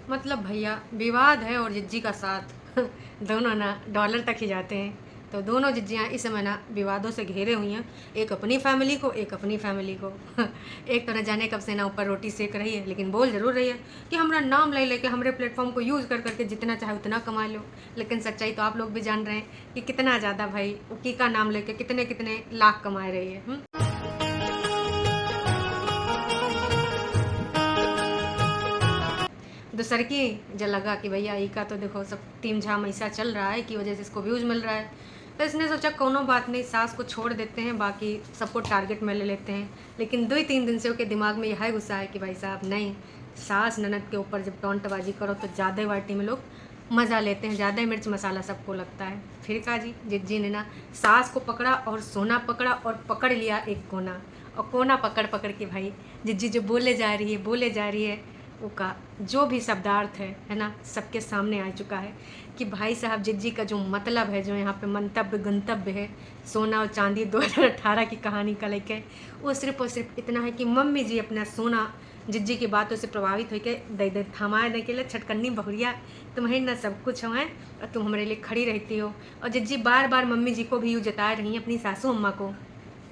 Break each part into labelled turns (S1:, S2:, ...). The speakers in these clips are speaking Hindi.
S1: मतलब भैया विवाद है और जिज्जी का साथ दोनों ना डॉलर तक ही जाते हैं। तो दोनों जिज्जियाँ इस समय ना विवादों से घिरे हुई हैं, एक अपनी फैमिली को, एक अपनी फैमिली को। एक तो न जाने कब से ना ऊपर रोटी सेक रही है, लेकिन बोल जरूर रही है कि हमारा नाम ले लेके हमारे प्लेटफॉर्म को यूज़ कर करके जितना चाहे उतना कमा लो। लेकिन सच्चाई तो आप लोग भी जान रहे हैं कि कितना ज़्यादा भाई उकी का नाम लेके कितने कितने लाख कमा रही है। दूसर की जो लगा कि भैया ई का तो देखो सब टीम झाम ऐसा चल रहा है कि वजह से इसको व्यूज़ मिल रहा है, तो इसने सोचा कोनो बात नहीं, सास को छोड़ देते हैं, बाकी सबको टारगेट में ले लेते हैं। लेकिन 2 ही 3 दिन से उसके दिमाग में यह गुस्सा है कि भाई साहब नहीं, सास ननद के ऊपर जब टोंटबाजी करो तो ज़्यादा वाटी में लोग मज़ा लेते हैं, ज़्यादा मिर्च मसाला सबको लगता है। फिर कहा जी जिज्जी ने ना सास को पकड़ा और सोना पकड़ा और पकड़ लिया एक कोना, और कोना पकड़ पकड़ के भाई जिज्जी जो बोले जा रही है वो का जो भी शब्दार्थ है ना, सबके सामने आ चुका है कि भाई साहब जिज्जी का जो मतलब है, जो यहाँ पे मंतव्य गंतव्य है सोना और चांदी 2018 की कहानी का लेके, वो सिर्फ और सिर्फ इतना है कि मम्मी जी अपना सोना जिज्जी की बातों से प्रभावित होकर दे थमाए दे के लिए छटकन्नी बहुरिया तुम्हें ना सब कुछ हो है और तुम हमारे लिए खड़ी रहती हो। और जिज्जी बार बार मम्मी जी को भी यूँ जता रही हैं अपनी सासू अम्मा को,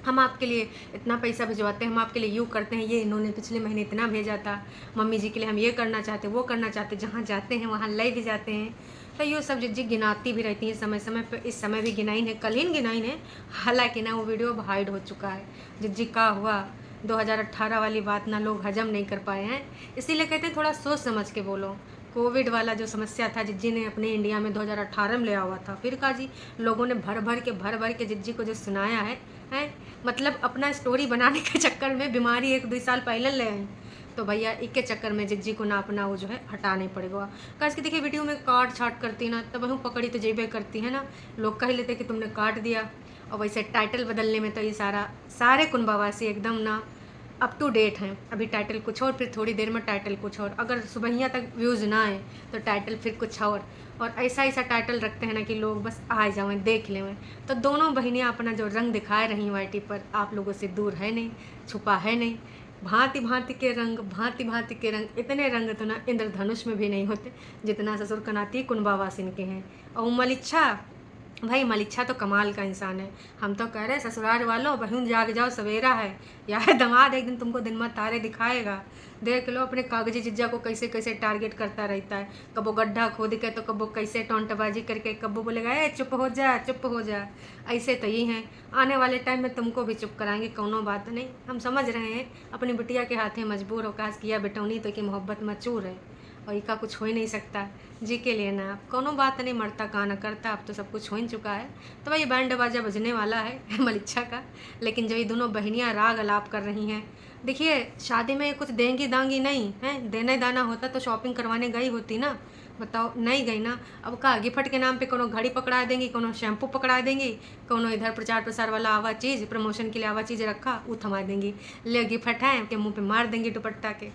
S1: हम आपके लिए इतना पैसा भिजवाते हैं, हम आपके लिए यूँ करते हैं, ये इन्होंने पिछले महीने इतना भेजा था, मम्मी जी के लिए हम ये करना चाहते वो करना चाहते, जहाँ जाते हैं वहाँ ले भी जाते हैं। तो ये सब जिज्जी गिनाती भी रहती हैं समय समय पर, इस समय भी गिनाई है, कल ही गिनाई है। हालांकि ना वो वीडियो अब हाइड हो चुका है। जिज्जी का हुआ 2018 वाली बात ना लोग हजम नहीं कर पाए हैं, इसीलिए कहते हैं थोड़ा सोच समझ के बोलो। कोविड वाला जो समस्या था जिज्जी ने अपने इंडिया में 2018 में लिया हुआ था, फिर कहा जी लोगों ने भर भर के जिज्जी को जो सुनाया है मतलब अपना स्टोरी बनाने के चक्कर में बीमारी 1 2 साल पहले ले आई, तो भैया इक्के चक्कर में जिज्जी को ना अपना वो जो है हटाने पड़ेगा। काश कि देखिए वीडियो में काट छाट करती ना तब वह पकड़ी तो जेबे करती है ना, लोग कह लेते कि तुमने काट दिया। और वैसे टाइटल बदलने में तो ये सारे कुंभावासी एकदम ना अप टू डेट हैं। अभी टाइटल कुछ और, फिर थोड़ी देर में टाइटल कुछ और, अगर सुबहिया तक व्यूज़ ना आए तो टाइटल फिर कुछ और ऐसा ऐसा टाइटल रखते हैं ना कि लोग बस आ जाएं देख लें। तो दोनों बहनियाँ अपना जो रंग दिखाए रही वाईटी पर आप लोगों से दूर है नहीं, छुपा है नहीं। भांति भांति के रंग, भांति भांति के रंग, इतने रंग तो ना इंद्रधनुष में भी नहीं होते जितना ससुर कनाती कुंभावासिन के हैं। और मलिच्छा, भाई मलिच्छा तो कमाल का इंसान है। हम तो कह रहे ससुराल वालों बहन जाग जाओ सवेरा है, यार दमाद एक दिन तुमको दिन में तारे दिखाएगा। देख लो अपने कागजी जिज्जा को कैसे कैसे टारगेट करता रहता है, कबो गड्ढा खोद के तो कबो कैसे टोंटबाजी करके, कबो बोलेगा ए चुप हो जा चुप हो जा। ऐसे तो ही हैं, आने वाले टाइम में तुमको भी चुप कराएंगे, कोनो बात नहीं। हम समझ रहे हैं अपनी बिटिया के हाथे मजबूर हो, काश किया बेटौनी तो कि मोहब्बत में चूर है और इका कुछ हो ही नहीं सकता जी के लिए ना, कोनो बात नहीं, मरता का न करता, अब तो सब कुछ हो ही चुका है। तो भाई बैंड बाजा बजने वाला है मलिच्छा का। लेकिन जो ये दोनों बहनियाँ राग अलाप कर रही हैं, देखिए शादी में कुछ देंगी दांगी नहीं है, देना दाना होता तो शॉपिंग करवाने गई होती ना, बताओ नहीं गई ना। अब का गिफ्ट के नाम पे कोनो घड़ी पकड़ा देंगी, कोनो शैम्पू पकड़ा देंगी, कोनो इधर प्रचार प्रसार वाला आवा चीज़, प्रमोशन के लिए आवा चीज़ रखा वो थमा देंगी, ले गिफ्ट है के मुँह पे मार देंगी दुपट्टा के।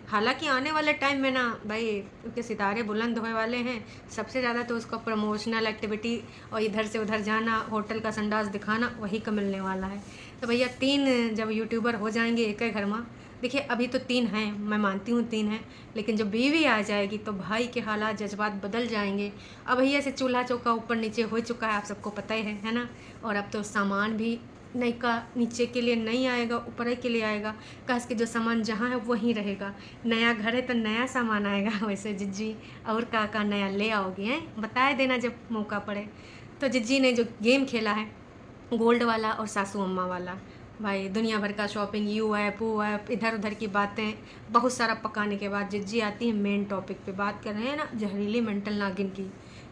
S1: हालांकि आने वाले टाइम में ना भाई उसके सितारे बुलंद होने वाले हैं, सबसे ज़्यादा तो उसका प्रमोशनल एक्टिविटी और इधर से उधर जाना, होटल का संडास दिखाना, वही का मिलने वाला है। तो भैया 3 जब यूट्यूबर हो जाएंगे एक ही घर में, देखिए अभी तो 3 हैं, मैं मानती हूँ 3 हैं, लेकिन जब बीवी आ जाएगी तो भाई के हालात जज्बात बदल जाएंगे। अब भैया से चूल्हा चौका ऊपर नीचे हो चुका है, आप सबको पता ही है ना। और अब तो सामान भी नहीं का नीचे के लिए नहीं आएगा, ऊपर ही के लिए आएगा, काश के जो सामान जहाँ है वहीं रहेगा। नया घर है तो नया सामान आएगा। वैसे जिज्जी और का नया ले आओगे हैं, बताए देना जब मौका पड़े। तो जिज्जी ने जो गेम खेला है गोल्ड वाला और सासू अम्मा वाला, भाई दुनिया भर का शॉपिंग, यू ऐप वो ऐप, इधर उधर की बातें, बहुत सारा पकाने के बाद जिज्जी आती है मेन टॉपिक पे। बात कर रहे हैं ना जहरीली मेंटल नागिन की,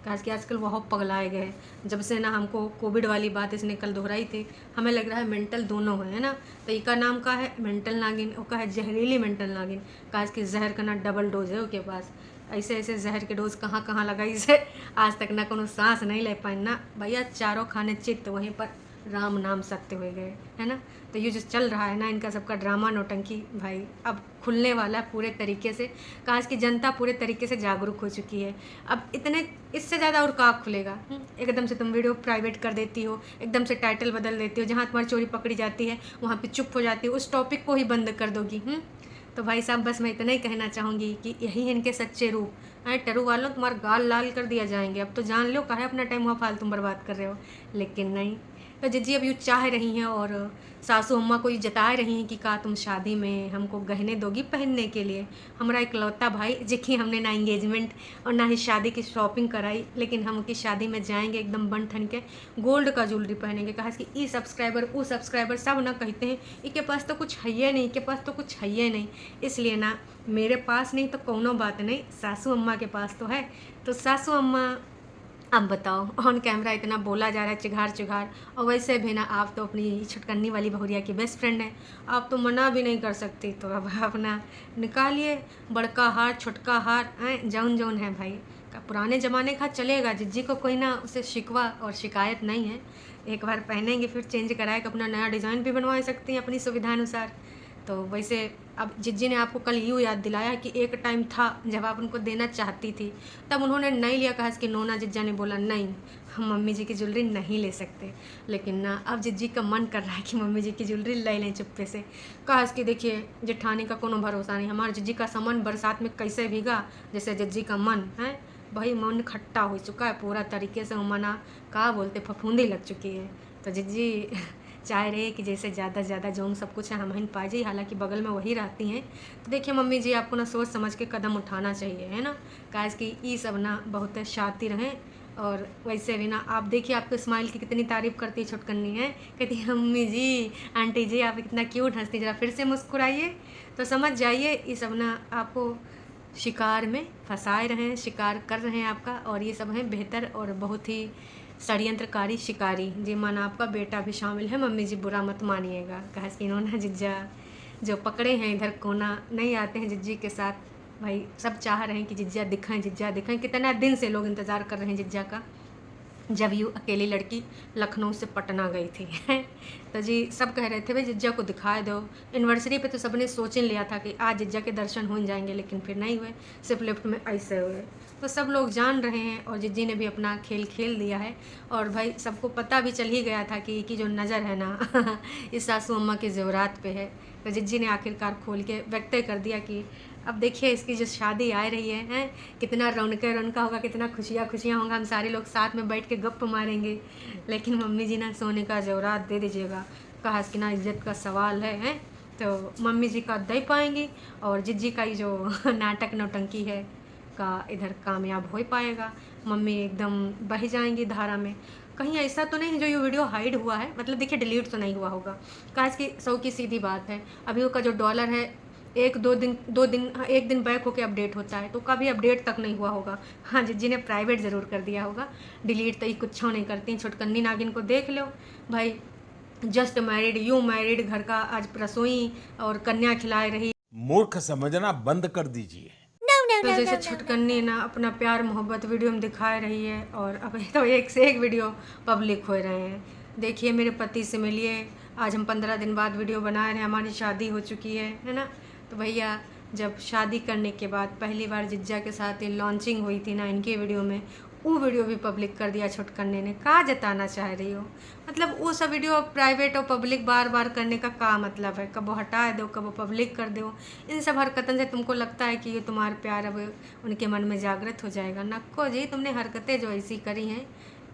S1: खास कि आजकल बहुत पगलाए गए। जब से ना हमको कोविड वाली बात इसने कल दोहराई थी, हमें लग रहा है मेंटल दोनों है ना। तो इसका नाम का है मेंटल नागिन, उसका है जहरीली मेंटल नागिन। खास कि जहर का ना डबल डोज है उसके पास, ऐसे ऐसे जहर के डोज कहाँ कहाँ लगाई से आज तक ना कोनो सांस नहीं ले पाए ना भैया, चारों खाने चित्त वहीं पर राम नाम सत्य हो गए है ना। तो ये जो चल रहा है ना इनका सबका ड्रामा नौटंकी, भाई अब खुलने वाला है पूरे तरीके से। काश की जनता पूरे तरीके से जागरूक हो चुकी है, अब इतने इससे ज़्यादा और का खुलेगा। एकदम से तुम वीडियो प्राइवेट कर देती हो, एकदम से टाइटल बदल देती हो, जहाँ तुम्हारी चोरी पकड़ी जाती है वहाँ पे चुप हो जाती हो, उस टॉपिक को ही बंद कर दोगी। तो भाई साहब बस मैं इतना ही कहना चाहूँगी कि यही है इनके सच्चे रूप। अरे टरू वालों, तुम्हारा गाल लाल कर दिया जाएंगे, अब तो जान लो काहे अपना टाइम वहाँ फालतू बर्बाद कर रहे हो। लेकिन नहीं, तो जिज्जी अब यूँ चाह रही हैं और सासू अम्मा को ये जता रही हैं कि का तुम शादी में हमको गहने दोगी पहनने के लिए। हमारा इकलौता भाई जिसकी हमने ना इंगेजमेंट और ना ही शादी की शॉपिंग कराई, लेकिन हम उनकी शादी में जाएंगे एकदम बन ठन के गोल्ड का ज्वेलरी पहनेंगे। कहा कि ई सब्सक्राइबर वो सब्सक्राइबर सब ना कहते हैं इनके पास तो कुछ है ही नहीं, इनके पास तो कुछ है ही नहीं। इसलिए ना मेरे पास नहीं तो कोनो बात नहीं, सासू अम्मा के पास तो है। तो सासू अम्मा अब बताओ, ऑन कैमरा इतना बोला जा रहा है चिघार चिघार, और वैसे भी ना आप तो अपनी छुटकन्नी वाली बहुरिया की बेस्ट फ्रेंड है, आप तो मना भी नहीं कर सकती। तो अब अपना निकालिए बड़का हार छोटका हार, जौन जौन है भाई का पुराने ज़माने का चलेगा। जिज्जी को कोई ना उसे शिकवा और शिकायत नहीं है, एक बार पहनेंगे फिर चेंज कराए के अपना नया डिज़ाइन भी बनवा सकती हैं अपनी सुविधानुसार। तो वैसे अब जिज्जी ने आपको कल यूँ याद दिलाया कि एक टाइम था जब आप उनको देना चाहती थी, तब उन्होंने नहीं लिया। कहा कि नोना जिज्जा ने बोला नहीं, हम मम्मी जी की ज्वेलरी नहीं ले सकते। लेकिन ना अब जिज्जी का मन कर रहा है कि मम्मी जी की ज्वेलरी ले लें चुप्पे से। कहा कि देखिए जेठानी का कोनो भरोसा नहीं, हमारे जिज्जी का सामान बरसात में कैसे भीगा जैसे जिज्जी का मन है भाई, मन खट्टा हो चुका है पूरा तरीके से, मना का बोलते फफूंदी लग चुकी है। तो जिज्जी चाह रहे कि जैसे ज़्यादा से ज़्यादा जो सब कुछ है हम पा जाए, हालांकि बगल में वही रहती हैं। तो देखिए मम्मी जी आपको ना सोच समझ के कदम उठाना चाहिए, है ना, काज कि ये सब ना बहुत शातिर हैं। और वैसे भी ना आप देखिए आपको स्माइल की कितनी तारीफ़ करती है छुटकन्नी है, कहती है मम्मी जी आंटी जी आप कितना क्यूट हंसती, ज़रा फिर से मुस्कुराइए। तो समझ जाइए ये सब ना आपको शिकार में फंसाए रहे हैं, शिकार कर रहे हैं आपका, और ये सब हैं बेहतर और बहुत ही षड्यंत्रकारी शिकारी। जी माना आपका बेटा भी शामिल है, मम्मी जी बुरा मत मानिएगा। कहा कि इन्होंने जिज्जा जो पकड़े हैं इधर कोना नहीं आते हैं जिज्जी के साथ। भाई सब चाह रहे हैं कि जिज्जा दिखाएं, जिज्जा दिखाएं, कितना दिन से लोग इंतज़ार कर रहे हैं जिज्जा का, जब यूँ अकेली लड़की लखनऊ से पटना गई थी। तो जी सब कह रहे थे भाई जिज्जा को दिखा दो। एनिवर्सरी पे तो सबने सोच लिया था कि आज जिज्जा के दर्शन हो जाएंगे, लेकिन फिर नहीं हुए, सिर्फ लिफ्ट में ऐसे हुए। तो सब लोग जान रहे हैं और जिज्जी ने भी अपना खेल खेल दिया है। और भाई सबको पता भी चल ही गया था कि जो नज़र है ना इस सासू अम्मा के ज़ेवरात पे है। तो जिज्जी ने आखिरकार खोल के व्यक्त कर दिया कि अब देखिए इसकी जो शादी आ रही है, हैं कितना रौनका होगा, कितना खुशियाँ होंगे, हम सारे लोग साथ में बैठ के गप्प मारेंगे। लेकिन मम्मी जी ना सोने का ज़ेवरात दे दीजिएगा। कहा कि ना इज्जत का सवाल है तो मम्मी जी का दे पाएंगी, और जिज्जी का ही जो नाटक नौटंकी है का इधर कामयाब हो पाएगा। मम्मी एकदम बह जाएंगी धारा में। कहीं ऐसा तो नहीं जो ये वीडियो हाइड हुआ है, मतलब देखिए डिलीट तो नहीं हुआ होगा। कहा कि सौ की सीधी बात है, अभी उसका जो डॉलर है एक दिन बैक होके अपडेट होता है, तो कभी अपडेट तक नहीं हुआ होगा। हाँ जिज्जी ने प्राइवेट ज़रूर कर दिया होगा, डिलीट तो ये कुछ नहीं करती। छुटकन्नी नागिन को देख लो भाई, जस्ट मैरिड, यू मैरिड, घर का आज रसोई और कन्या खिलाए रही।
S2: मूर्ख समझना बंद कर दीजिए।
S1: तो जैसे छुटकन्नी ना अपना प्यार मोहब्बत वीडियो में दिखा रही है, और अब तो एक से एक वीडियो पब्लिक हो रहे हैं। देखिए मेरे पति से मिलिए, आज हम 15 दिन बाद वीडियो बना रहे हैं, हमारी शादी हो चुकी है ना। तो भैया जब शादी करने के बाद पहली बार जिज्जा के साथ ये लॉन्चिंग हुई थी ना इनके वीडियो में, वो वीडियो भी पब्लिक कर दिया छुटकन्ने ने। कहाँ जताना चाह रही हो, मतलब वो सब वीडियो प्राइवेट और पब्लिक बार बार करने का क्या मतलब है, कब वो हटा दो कब वो पब्लिक कर दो। इन सब हरकतों से तुमको लगता है कि ये तुम्हारा प्यार अब उनके मन में जागृत हो जाएगा। नक्को जी, तुमने हरकतें जो ऐसी करी हैं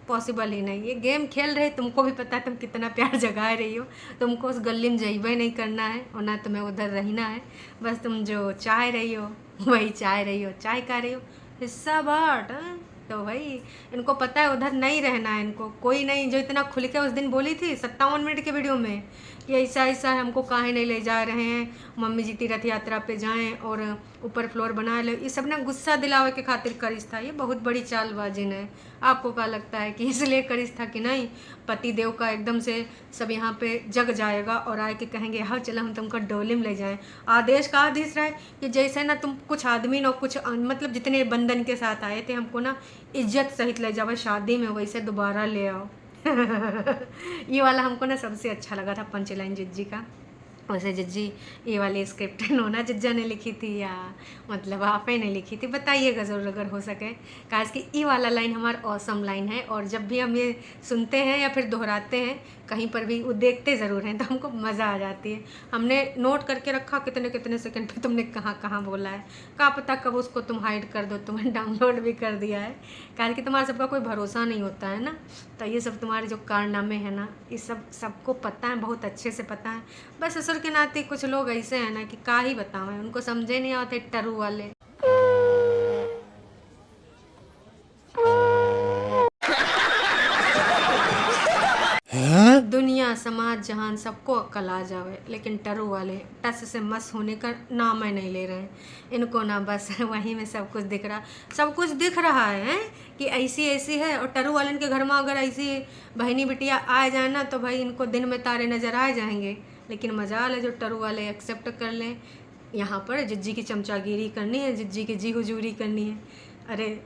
S1: पॉसिबल ही नहीं। ये गेम खेल रहे, तुमको भी पता है तुम कितना प्यार जगा रही हो, तुमको उस गली में जइबे नहीं करना है और ना तुम्हें उधर रहना है। बस तुम जो चाह रही हो वही चाह रही हो, चाह का रही हो हिस्सा बाट। तो भाई इनको पता है उधर नहीं रहना है, इनको कोई नहीं। जो इतना खुल के उस दिन बोली थी 57 मिनट के वीडियो में कि ऐसा ऐसा है, हमको काहे नहीं ले जा रहे हैं, मम्मी जी तीर्थ यात्रा पे जाएं और ऊपर फ्लोर बना ले, ये सब ना गुस्सा दिलावे के खातिर करिस था। ये बहुत बड़ी चालबाजी है। आपको क्या लगता है कि इसलिए करिस था कि नहीं पति देव का एकदम से सब यहाँ पे जग जाएगा और आए के कहेंगे हाँ चलो हम तुमको डोली में ले जाएं। आदेश का आदेश रहा है कि जैसे ना तुम कुछ आदमी न कुछ मतलब जितने बंधन के साथ आए थे हमको ना इज्जत सहित ले जाओ शादी में, वैसे दोबारा ले आओ। ये वाला हमको ना सबसे अच्छा लगा था पंचलाइन जिज्जी का। वैसे जिज्जी ये वाली स्क्रिप्ट नोना जिज्जा ने लिखी थी या मतलब आप ही ने लिखी थी, बताइएगा ज़रूर अगर हो सके। काश कि ये वाला लाइन हमारा ऑसम लाइन है, और जब भी हम ये सुनते हैं या फिर दोहराते हैं कहीं पर भी, वो देखते ज़रूर हैं तो हमको मज़ा आ जाती है। हमने नोट करके रखा कितने कितने सेकंड पे तुमने कहाँ कहाँ बोला है, क्या पता कब उसको तुम हाइड कर दो, तुमने डाउनलोड भी कर दिया है। कारण कि तुम्हारा सबका कोई भरोसा नहीं होता है ना, तो ये सब तुम्हारे जो कारनामे हैं ना, ये सब सबको पता है, बहुत अच्छे से पता है। बस ससुर के नाते कुछ लोग ऐसे हैं ना कि क्या ही बतावें, उनको समझे नहीं आते टरू वाले। दुनिया समाज जहान सबको अक्ल आ जावे, लेकिन टरू वाले टस से मस होने का नाम ही नहीं ले रहे हैं। इनको ना बस वहीं में सब कुछ दिख रहा, सब कुछ दिख रहा है कि ऐसी ऐसी है। और टरू वालन के घर में अगर ऐसी बहनी बिटिया आ जाए ना तो भाई इनको दिन में तारे नज़र आ जाएंगे। लेकिन मजाल है जो टरू वाले एक्सेप्ट कर लें। यहाँ पर जिज्जी की चमचागिरी करनी है, जिज्जी की जी हुजूरी करनी है। अरे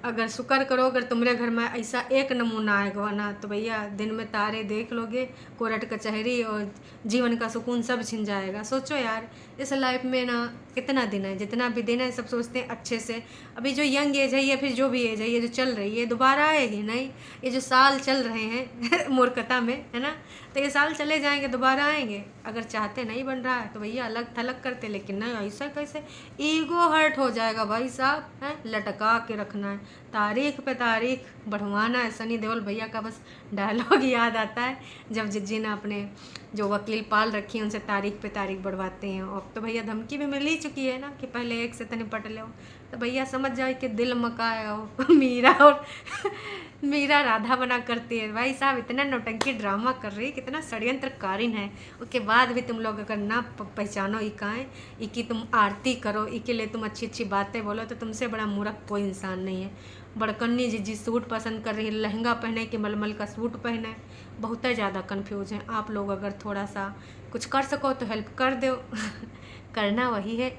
S1: अगर शुक्र करो अगर तुम्हारे घर में ऐसा एक नमूना आएगा ना तो भैया दिन में तारे देख लोगे, कोर्ट कचहरी और जीवन का सुकून सब छिन जाएगा। सोचो यार इस लाइफ में ना कितना दिन है, जितना भी दिन है सब सोचते हैं अच्छे से। अभी जो यंग एज है या फिर जो भी एज है ये जो चल रही है दोबारा आएगी नहीं। ये जो साल चल रहे हैं मूर्खता में है ना, तो ये साल चले जाएंगे दोबारा आएंगे। अगर चाहते नहीं बन रहा है तो भैया अलग थलग करते, लेकिन नहीं ऐसा कैसे, ईगो हर्ट हो जाएगा भाई साहब। है लटका के रखना है, तारीख पे तारीख बढ़वाना है। सनी देओल भैया का बस डायलॉग याद आता है जब जिज्जी ने अपने जो वकील पाल रखी है उनसे तारीख पे तारीख बढ़वाते हैं। अब तो भैया धमकी भी मिल ही चुकी है ना कि पहले एक से तो निपट लो, तो भैया समझ जाए कि दिल मकाया हो मीरा और मीरा राधा बना करती है। भाई साहब इतना नौटंकी ड्रामा कर रही है, कितना षड्यंत्रकारीन है। उसके बाद भी तुम लोग अगर ना पहचानो इकाएँ इकी तुम आरती करो, इके लिए तुम अच्छी अच्छी बातें बोलो, तो तुमसे बड़ा मूर्ख कोई इंसान नहीं है। बड़कन्नी जी सूट पसंद कर रही है, लहंगा पहने कि मलमल का सूट पहने, बहुत ही ज़्यादा कन्फ्यूज हैं आप लोग। अगर थोड़ा सा कुछ कर सको तो हेल्प कर दो करना वही है।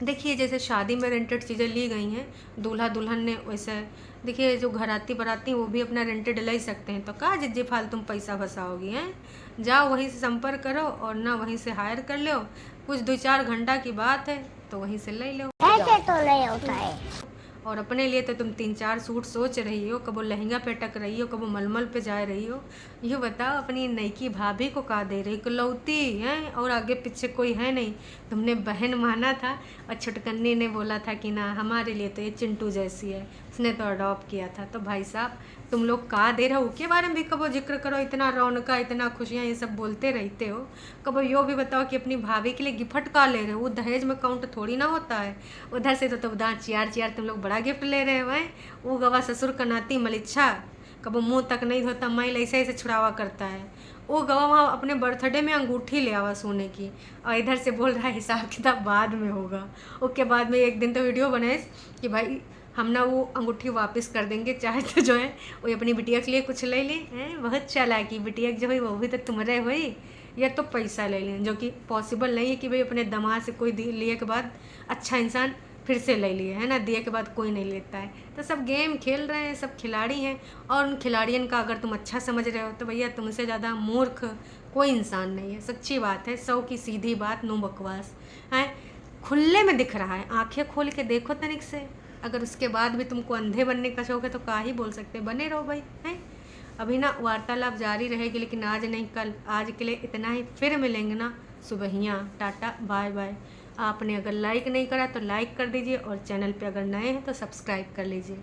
S1: देखिए जैसे शादी में रेंटेड चीज़ें ली गई हैं दूल्हा दुल्हन ने, वैसे देखिए जो घराती बराती वो भी अपना रेंटेड ले ही सकते हैं। तो कहाँ जिज्जी फाल तुम पैसा फंसाओगी हैं, जाओ वहीं से संपर्क करो और ना वहीं से हायर कर लो। कुछ 2-4 घंटा की बात है तो वहीं से ले लो।
S3: ऐसे तो नहीं होता है।
S1: और अपने लिए तो तुम 3-4 सूट सोच रही हो, कबो लहंगा पे टक रही हो, कबो मलमल पे जा रही हो। ये बताओ अपनी नईकी भाभी को का दे रही, इकलौती हैं और आगे पीछे कोई है नहीं। तुमने बहन माना था और छुटकन्नी ने बोला था कि ना हमारे लिए तो ये चिंटू जैसी है, उसने तो अडॉप्ट किया था। तो भाई साहब तुम लोग का दे रहे हो, उसके बारे में भी कबो जिक्र करो। इतना रौनका इतना खुशियाँ ये सब बोलते रहते हो, कबो यो भी बताओ कि अपनी भाभी के लिए गिफ्ट का ले रहे हो। वो दहेज में काउंट थोड़ी ना होता है। उधर से तो तुम दाँत चियार तुम लोग बड़ा गिफ्ट ले रहे हो। वो गवा ससुर का नाती मलिच्छा कबो मुंह तक नहीं धोता, मैल ऐसे ऐसे छुड़ावा करता है। वो गवा वहाँ अपने बर्थडे में अंगूठी ले आवा सोने की, और इधर से बोल रहा है हिसाब किताब बाद में होगा। उसके बाद में एक दिन तो वीडियो बनाए कि भाई हम ना वो अंगूठी वापस कर देंगे, चाहे तो जो है वो अपनी बिटिया के लिए कुछ ले लें। हैं बहुत चालाकी, बिटिया जो है वो भी तो तुम्हारे हुई, या तो पैसा ले लें, जो कि पॉसिबल नहीं है कि भाई अपने दामाद से कोई लिए के बाद अच्छा इंसान फिर से ले लिए, है ना, दिए के बाद कोई नहीं लेता है। तो सब गेम खेल रहे हैं, सब खिलाड़ी हैं, और उन खिलाड़ियों का अगर तुम अच्छा समझ रहे हो तो भैया तुमसे ज़्यादा मूर्ख कोई इंसान नहीं है। सच्ची बात है, 100 की सीधी बात, नो बकवास है। खुले में दिख रहा है, आंखें खोल के देखो तनिक से। अगर उसके बाद भी तुमको अंधे बनने का शौक है तो क्या ही बोल सकते, बने रहो भाई। हैं अभी ना वार्तालाप जारी रहेगी, लेकिन आज नहीं कल। आज के लिए इतना ही, फिर मिलेंगे ना सुबहियाँ। Tata bye bye. आपने अगर लाइक नहीं करा तो लाइक कर दीजिए, और चैनल पे अगर नए हैं तो सब्सक्राइब कर लीजिए।